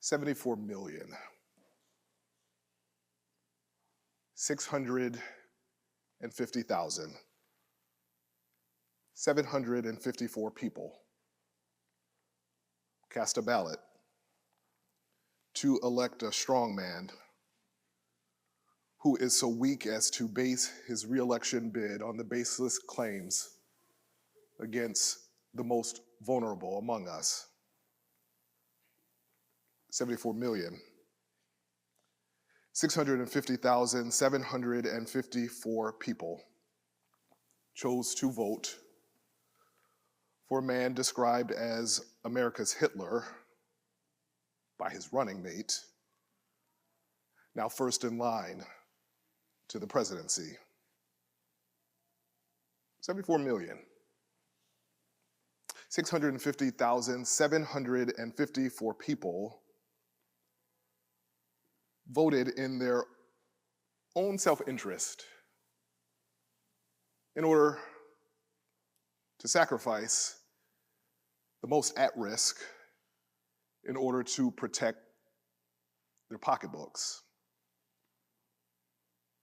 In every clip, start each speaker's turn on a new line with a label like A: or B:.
A: 74 million, 650,000, 754 people cast a ballot to elect a strongman who is so weak as to base his reelection bid on the baseless claims against the most vulnerable among us. 74 million, 650,754 people chose to vote for a man described as America's Hitler by his running mate, now first in line to the presidency. 74 million. 650,754 people voted in their own self-interest in order to sacrifice the most at risk in order to protect their pocketbooks.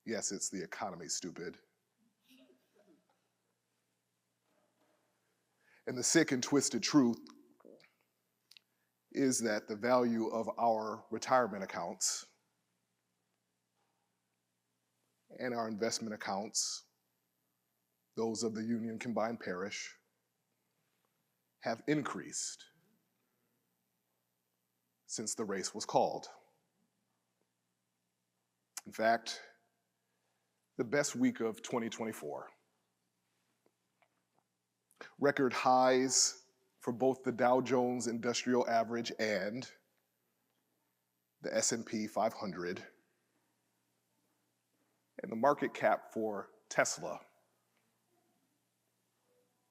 A: Yes, it's the economy, stupid. And the sick and twisted truth is that the value of our retirement accounts and our investment accounts, those of the Union Combined Parish, have increased since the race was called. In fact, the best week of 2024. Record highs for both the Dow Jones Industrial Average and the S&P 500, and the market cap for Tesla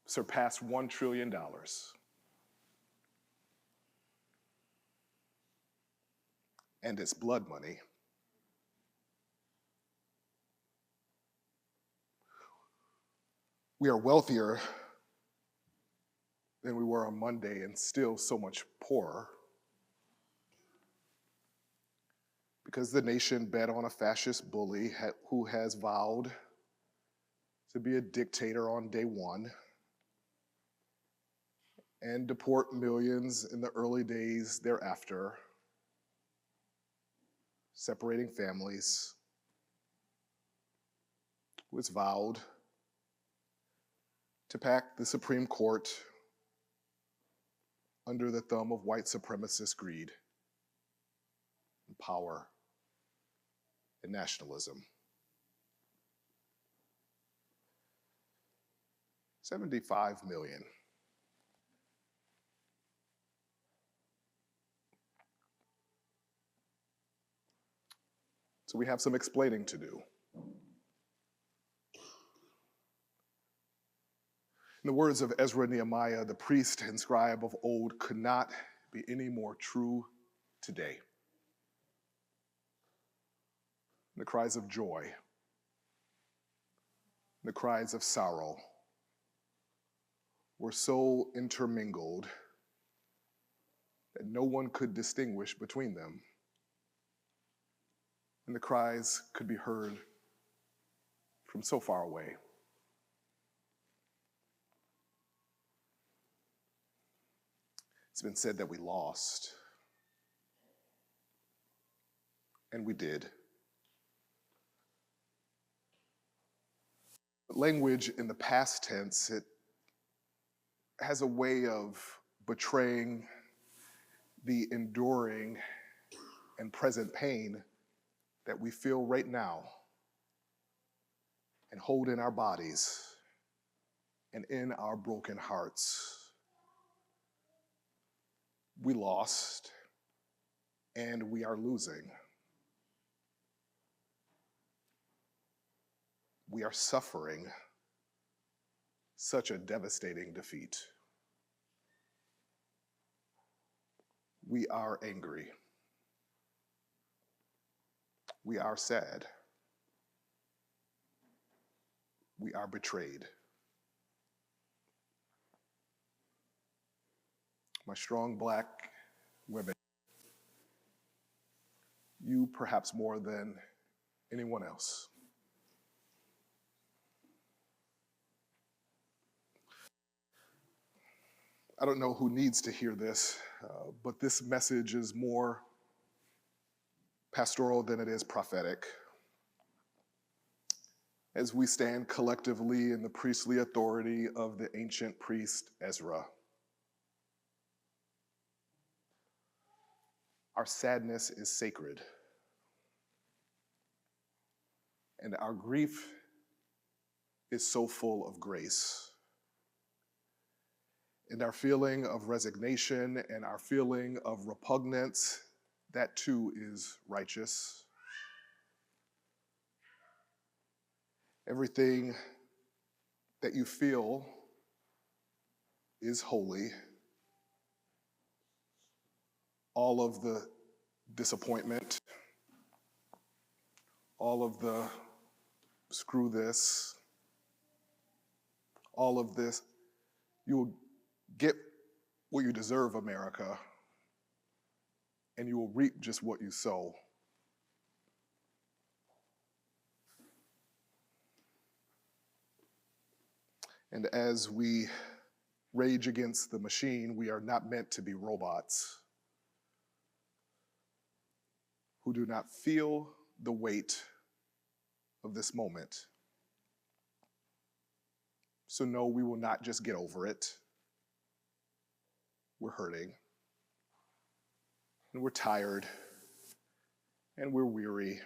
A: surpassed $1 trillion. And it's blood money. We are wealthier than we were on Monday and still so much poorer because the nation bet on a fascist bully who has vowed to be a dictator on day one and deport millions in the early days thereafter, separating families, who has vowed to pack the Supreme Court under the thumb of white supremacist greed and power and nationalism. 75 million. So we have some explaining to do. In the words of Ezra and Nehemiah, the priest and scribe of old could not be any more true today. The cries of joy, the cries of sorrow were so intermingled that no one could distinguish between them. And the cries could be heard from so far away. It's been said that we lost, and we did. But language in the past tense, it has a way of betraying the enduring and present pain that we feel right now and hold in our bodies and in our broken hearts. We lost, and we are losing. We are suffering such a devastating defeat. We are angry. We are sad. We are betrayed. My strong black women you perhaps more than anyone else. I don't know who needs to hear this, but this message is more pastoral than it is prophetic. As we stand collectively in the priestly authority of the ancient priest Ezra, our sadness is sacred, and our grief is so full of grace. And our feeling of resignation and our feeling of repugnance, that too is righteous. Everything that you feel is holy. All of the disappointment, all of the screw this, all of this, you will get what you deserve, America, and you will reap just what you sow. And as we rage against the machine, we are not meant to be robots who do not feel the weight of this moment. So no, we will not just get over it. We're hurting, and we're tired, and we're weary.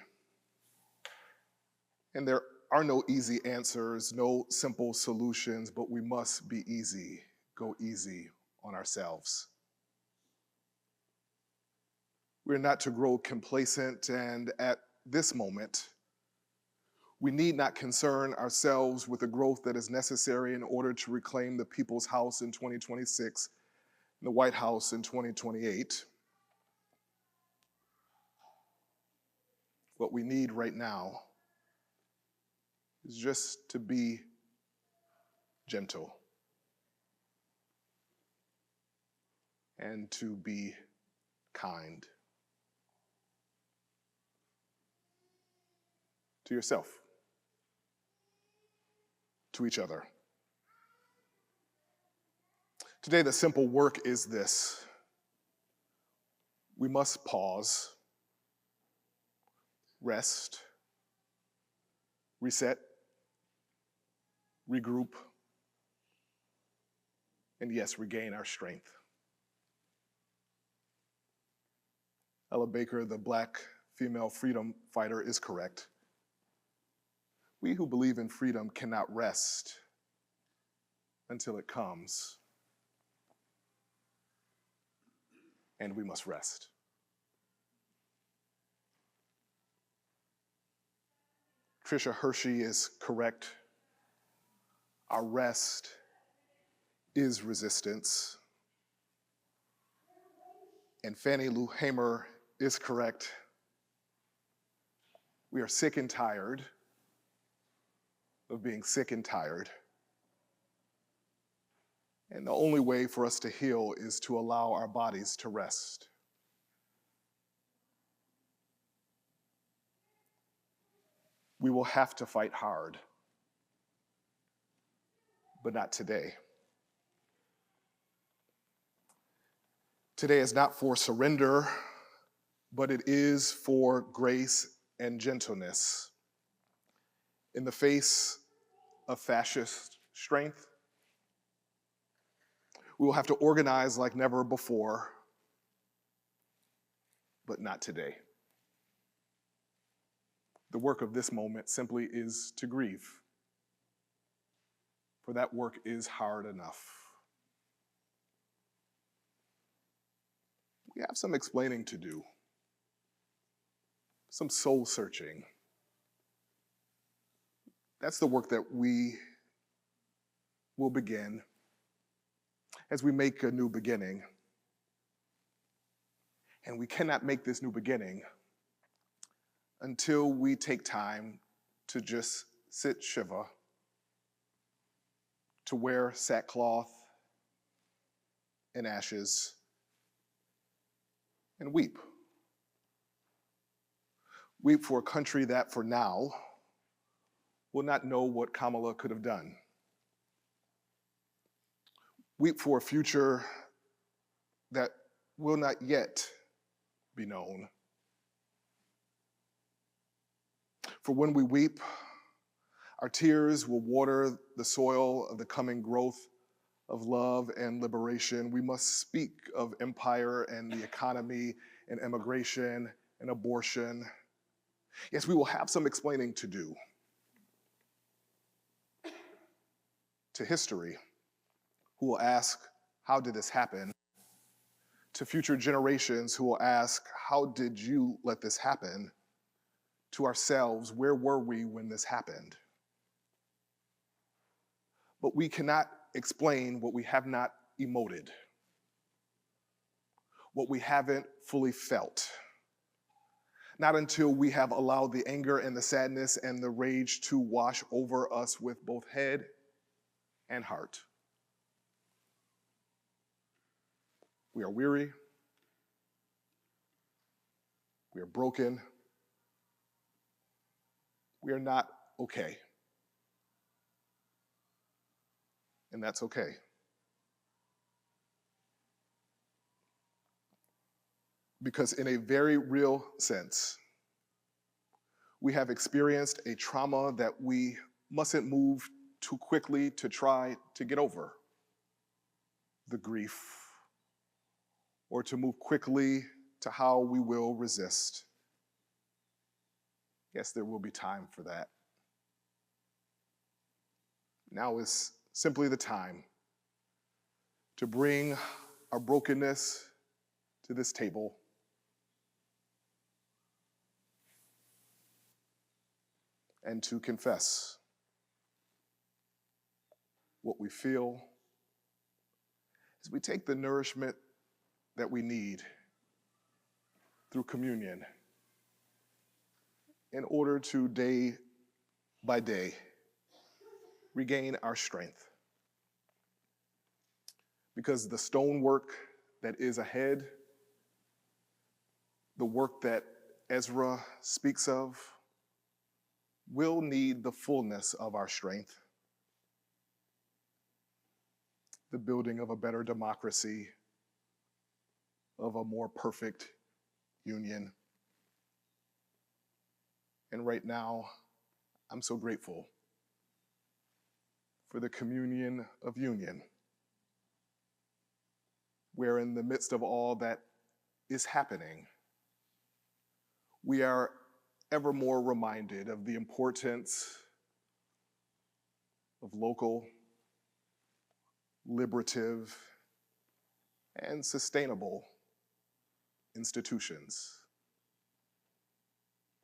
A: And there are no easy answers, no simple solutions, but we must be easy, go easy on ourselves. We're not to grow complacent, and at this moment, we need not concern ourselves with the growth that is necessary in order to reclaim the people's house in 2026 and the White House in 2028. What we need right now is just to be gentle and to be kind to yourself, to each other. Today, the simple work is this: we must pause, rest, reset, regroup, and yes, regain our strength. Ella Baker, the Black female freedom fighter, is correct. We who believe in freedom cannot rest until it comes, and we must rest. Tricia Hershey is correct. Our rest is resistance. And Fannie Lou Hamer is correct. We are sick and tired of being sick and tired. And the only way for us to heal is to allow our bodies to rest. We will have to fight hard, but not today. Today is not for surrender, but it is for grace and gentleness. In the face of fascist strength, we will have to organize like never before, but not today. The work of this moment simply is to grieve, for that work is hard enough. We have some explaining to do, some soul searching. That's the work that we will begin as we make a new beginning. And we cannot make this new beginning until we take time to just sit shiva, to wear sackcloth and ashes, and weep. Weep for a country that for now will not know what Kamala could have done. Weep for a future that will not yet be known. For when we weep, our tears will water the soil of the coming growth of love and liberation. We must speak of empire and the economy and immigration and abortion. Yes, we will have some explaining to do to history, who will ask, how did this happen? To future generations who will ask, how did you let this happen? To ourselves, where were we when this happened? But we cannot explain what we have not emoted, what we haven't fully felt. Not until we have allowed the anger and the sadness and the rage to wash over us with both head and heart. We are weary. We are broken. We are not okay. And that's okay. Because in a very real sense, we have experienced a trauma that we mustn't move too quickly to try to get over. The grief, or to move quickly to how we will resist. Yes, there will be time for that. Now is simply the time to bring our brokenness to this table. And to confess what we feel as we take the nourishment that we need through communion in order to day by day regain our strength. Because the stonework that is ahead, the work that Ezra speaks of, will need the fullness of our strength. The building of a better democracy, of a more perfect union. And right now, I'm so grateful for the communion of union, where in the midst of all that is happening, we are ever more reminded of the importance of local, liberative, and sustainable institutions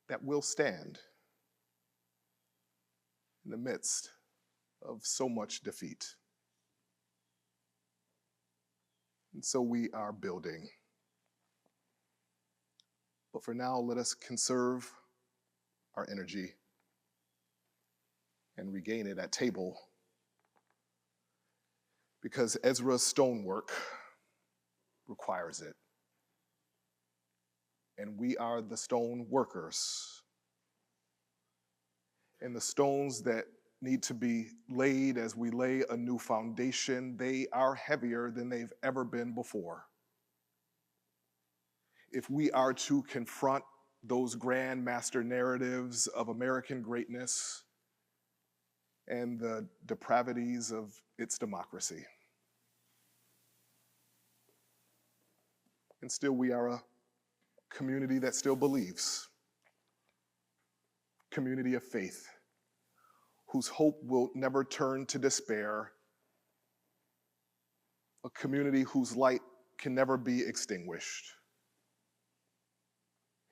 A: that will stand in the midst of so much defeat. And so we are building. But for now, let us conserve our energy and regain it at table, because Ezra's stonework requires it. And we are the stone workers. And the stones that need to be laid as we lay a new foundation, they are heavier than they've ever been before. If we are to confront those grand master narratives of American greatness and the depravities of its democracy. And still we are a community that still believes, community of faith, whose hope will never turn to despair, a community whose light can never be extinguished.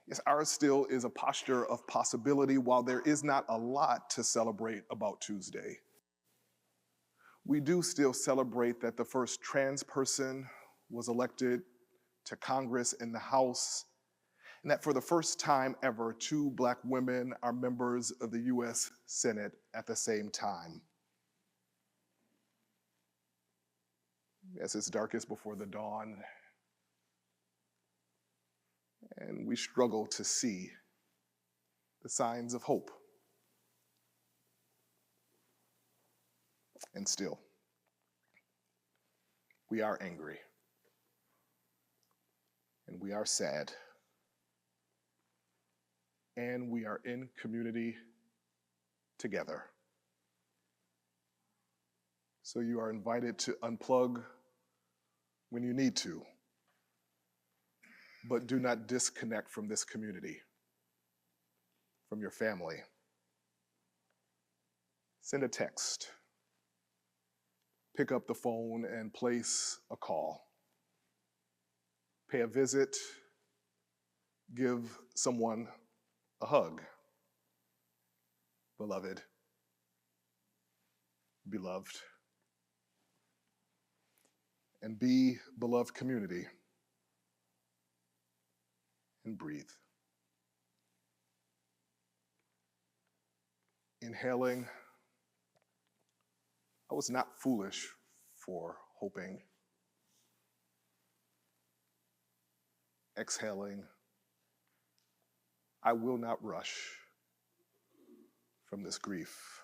A: Yes, ours still is a posture of possibility while there is not a lot to celebrate about Tuesday. We do still celebrate that the first trans person was elected to Congress in the House, and that for the first time ever, 2 Black women are members of the US Senate at the same time. Yes, it's darkest before the dawn, and we struggle to see the signs of hope. And still, we are angry, and we are sad, and we are in community together. So you are invited to unplug when you need to, but do not disconnect from this community, from your family. Send a text. Pick up the phone and place a call. Pay a visit. Give someone a hug. Beloved, beloved, and be beloved community, and breathe. Inhaling, I was not foolish for hoping. Exhaling, I will not rush from this grief.